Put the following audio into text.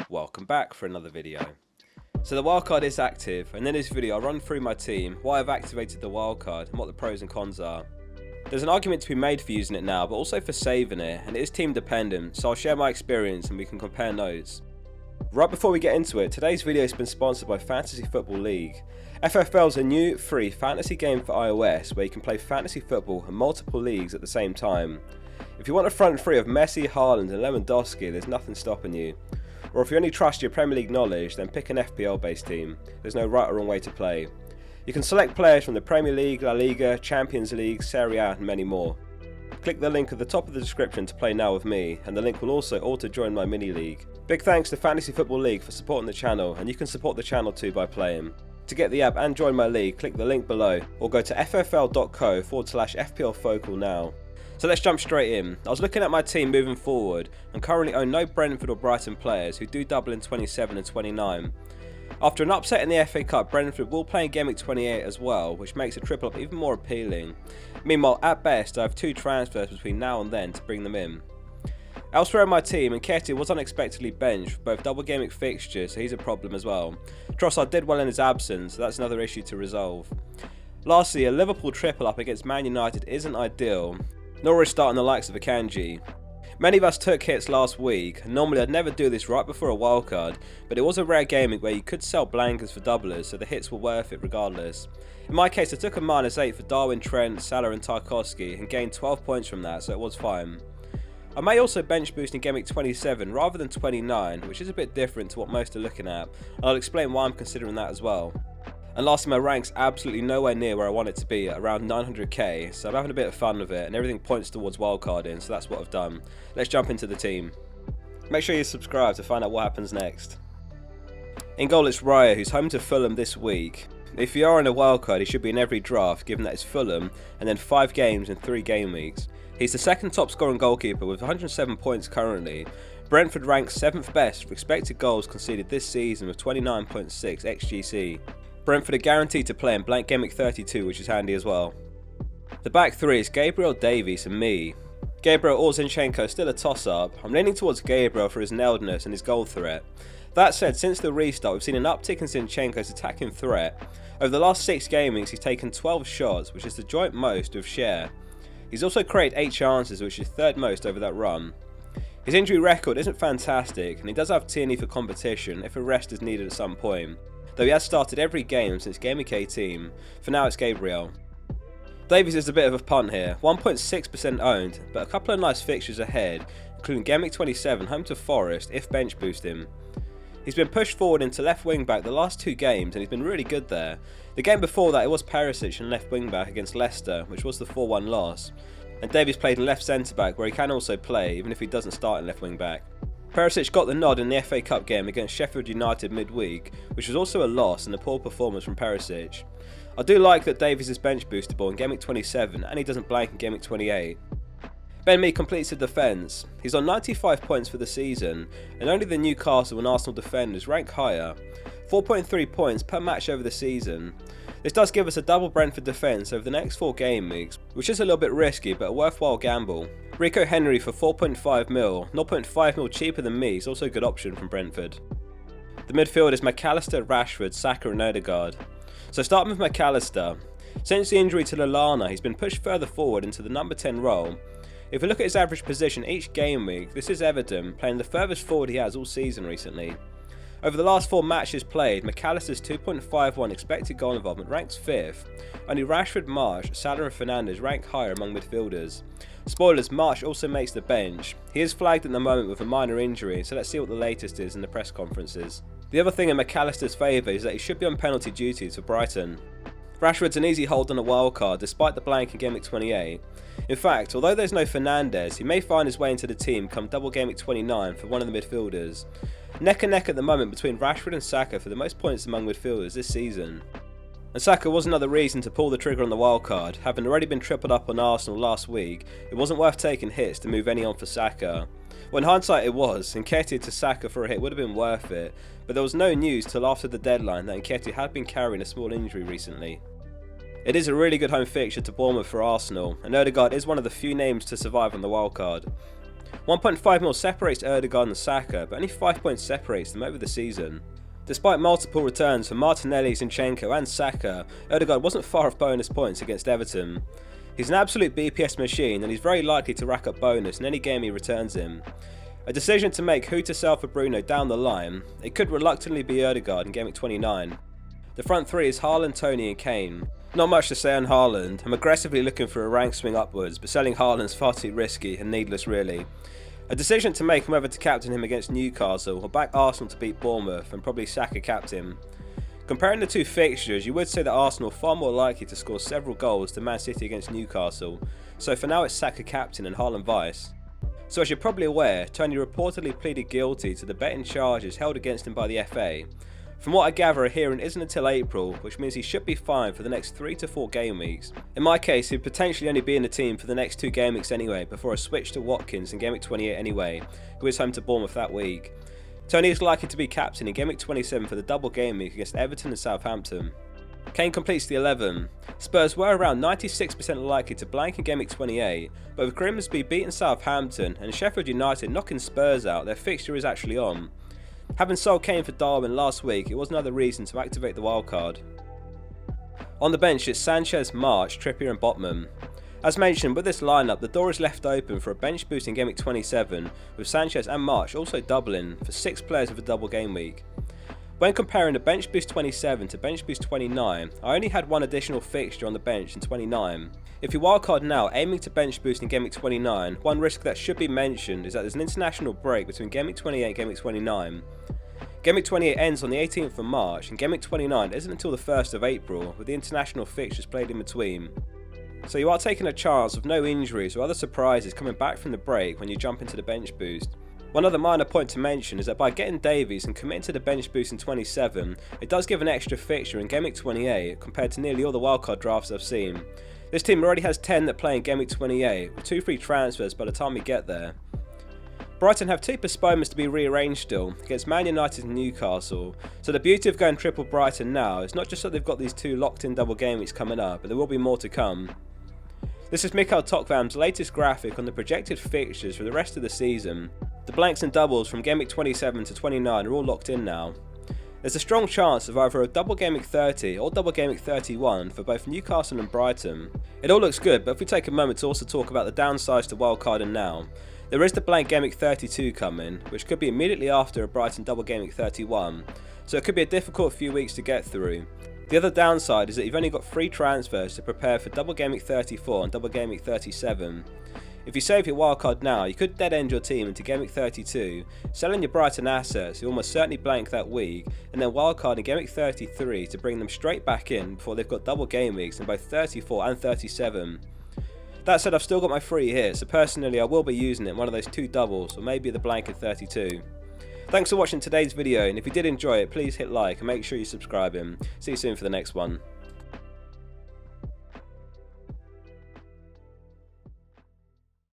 Welcome back for another video. So the wildcard is active, and in this video I'll run through my team, why I've activated the wildcard and what the pros and cons are. There's an argument to be made for using it now, but also for saving it, and it is team dependent, so I'll share my experience and we can compare notes. Right before we get into it, today's video has been sponsored by Fantasy Football League. FFL is a new free fantasy game for iOS where you can play fantasy football in multiple leagues at the same time. If you want a front three of Messi, Haaland and Lewandowski, there's nothing stopping you. Or if you only trust your Premier League knowledge, then pick an FPL based team. There's no right or wrong way to play. You can select players from the Premier League, La Liga, Champions League, Serie A and many more. Click the link at the top of the description to play now with me, and the link will also auto-join my mini league. Big thanks to Fantasy Football League for supporting the channel, and you can support the channel too by playing. To get the app and join my league, click the link below, or go to fplfocal now. So let's jump straight in. I was looking at my team moving forward, and currently own no Brentford or Brighton players who do double in 27 and 29. After an upset in the FA Cup, Brentford will play in Game Week 28 as well, which makes a triple up even more appealing. Meanwhile, at best, I have 2 transfers between now and then to bring them in. Elsewhere in my team, Nketiah was unexpectedly benched for both double game week fixtures, so he's a problem as well. Trossard did well in his absence, so that's another issue to resolve. Lastly, a Liverpool triple up against Man United isn't ideal, nor is starting the likes of Akanji. Many of us took hits last week, and normally I'd never do this right before a wildcard, but it was a rare gaming where you could sell blankers for doublers, so the hits were worth it regardless. In my case, I took a -8 for Darwin, Trent, Salah and Tarkowski and gained 12 points from that, so it was fine. I may also bench boost in Game Week 27 rather than 29, which is a bit different to what most are looking at, and I'll explain why I'm considering that as well. And lastly, my rank's absolutely nowhere near where I want it to be at around 900k, so I'm having a bit of fun with it and everything points towards wildcarding, so that's what I've done. Let's jump into the team. Make sure you subscribe to find out what happens next. In goal it's Raya, who's home to Fulham this week. If you are in a wildcard, he should be in every draft given that it's Fulham and then 5 games in 3 game weeks. He's the second top scoring goalkeeper with 107 points currently. Brentford ranks 7th best for expected goals conceded this season with 29.6 XGC. Brentford are guaranteed to play in blank game week 32, which is handy as well. The back 3 is Gabriel, Davies and me. Gabriel or Zinchenko is still a toss up. I'm leaning towards Gabriel for his nailedness and his goal threat. That said, since the restart we've seen an uptick in Zinchenko's attacking threat. Over the last 6 game weeks he's taken 12 shots, which is the joint most with Share. He's also created 8 chances, which is 3rd most over that run. His injury record isn't fantastic, and he does have Tierney for competition if a rest is needed at some point, though he has started every game since Game Week 18. For now it's Gabriel. Davies is a bit of a punt here, 1.6% owned, but a couple of nice fixtures ahead, including Game Week 27 home to Forest if bench boost him. He's been pushed forward into left wing back the last 2 games and he's been really good there. The game before that it was Perisic in left wing back against Leicester, which was the 4-1 loss, and Davies played in left centre back where he can also play even if he doesn't start in left wing back. Perisic got the nod in the FA Cup game against Sheffield United midweek, which was also a loss and a poor performance from Perisic. I do like that Davies is bench boostable in Game Week 27 and he doesn't blank in Game Week 28. Ben Mee completes the defence. He's on 95 points for the season, and only the Newcastle and Arsenal defenders rank higher, 4.3 points per match over the season. This does give us a double Brentford defence over the next 4 game weeks, which is a little bit risky but a worthwhile gamble. Rico Henry for 4.5 mil, 0.5 mil cheaper than me, is also a good option from Brentford. The midfield is McAllister, Rashford, Saka and Odegaard. So starting with McAllister. Since the injury to Lallana, he's been pushed further forward into the number 10 role. If we look at his average position each game week, this is evident, playing the furthest forward he has all season recently. Over the last 4 matches played, McAllister's 2.51 expected goal involvement ranks 5th. Only Rashford, Marsh, Salah and Fernandes rank higher among midfielders. Spoilers, Marsh also makes the bench. He is flagged at the moment with a minor injury, so let's see what the latest is in the press conferences. The other thing in McAllister's favour is that he should be on penalty duties for Brighton. Rashford's an easy hold on a wildcard despite the blank in Game Week 28. In fact, although there's no Fernandes, he may find his way into the team come double Game Week 29 for one of the midfielders. Neck and neck at the moment between Rashford and Saka for the most points among midfielders this season. And Saka was another reason to pull the trigger on the wildcard. Having already been tripled up on Arsenal last week, it wasn't worth taking hits to move any on for Saka. Well, in hindsight it was. Nketiah to Saka for a hit would have been worth it, but there was no news till after the deadline that Nketiah had been carrying a small injury recently. It is a really good home fixture to Bournemouth for Arsenal, and Odegaard is one of the few names to survive on the wildcard. 1.5 mil separates Ødegaard and Saka, but only 5 points separates them over the season. Despite multiple returns from Martinelli, Zinchenko and Saka, Ødegaard wasn't far off bonus points against Everton. He's an absolute BPS machine and he's very likely to rack up bonus in any game he returns in. A decision to make who to sell for Bruno down the line, it could reluctantly be Ødegaard in game week 29. The front three is Haaland, Tony and Kane. Not much to say on Haaland. I'm aggressively looking for a rank swing upwards, but selling Haaland's far too risky and needless really. A decision to make whether to captain him against Newcastle or back Arsenal to beat Bournemouth and probably Saka captain. Comparing the two fixtures, you would say that Arsenal are far more likely to score several goals than Man City against Newcastle, so for now it's Saka captain and Haaland vice. So as you're probably aware, Tony reportedly pleaded guilty to the betting charges held against him by the FA. From what I gather, a hearing isn't until April, which means he should be fine for the next 3 to 4 game weeks. In my case, he'd potentially only be in the team for the next 2 game weeks anyway, before a switch to Watkins in game week 28 anyway, who is home to Bournemouth that week. Tony is likely to be captain in game week 27 for the double game week against Everton and Southampton. Kane completes the 11. Spurs were around 96% likely to blank in game week 28, but with Grimsby beating Southampton and Sheffield United knocking Spurs out, their fixture is actually on. Having sold Kane for Darwin last week, it was another reason to activate the wildcard. On the bench it's Sanchez, March, Trippier and Botman. As mentioned, with this lineup, the door is left open for a bench boost in game week 27, with Sanchez and March also doubling for 6 players with a double game week. When comparing the bench boost 27 to bench boost 29, I only had one additional fixture on the bench in 29. If you wildcard now aiming to bench boost in game week 29, one risk that should be mentioned is that there's an international break between game week 28 and game week 29. Game week 28 ends on the 18th of March and game week 29 isn't until the 1st of April, with the international fixtures played in between. So you are taking a chance of no injuries or other surprises coming back from the break when you jump into the bench boost. One other minor point to mention is that by getting Davies and committing to the bench boost in 27, it does give an extra fixture in game week 28 compared to nearly all the wildcard drafts I've seen. This team already has 10 that play in game week 28, with 2 free transfers by the time we get there. Brighton have 2 postponements to be rearranged still, against Man United and Newcastle, so the beauty of going triple Brighton now is not just that they've got these 2 locked in double game weeks coming up, but there will be more to come. This is Mikhail Tokvam's latest graphic on the projected fixtures for the rest of the season. The blanks and doubles from game week 27 to 29 are all locked in now. There's a strong chance of either a double game week 30 or double game week 31 for both Newcastle and Brighton. It all looks good, but if we take a moment to also talk about the downsides to wildcarding now, there is the blank game week 32 coming, which could be immediately after a Brighton double game week 31, so it could be a difficult few weeks to get through. The other downside is that you've only got 3 transfers to prepare for double game week 34 and double game week 37. If you save your wildcard now, you could dead end your team into game week 32, selling your Brighton assets who almost certainly blank that week, and then wildcard in game week 33 to bring them straight back in before they've got double game weeks in both 34 and 37. That said, I've still got my free hit, so personally I will be using it in one of those 2 doubles or maybe the blank in 32. Thanks for watching today's video, and if you did enjoy it, please hit like and make sure you subscribe in. See you soon for the next one.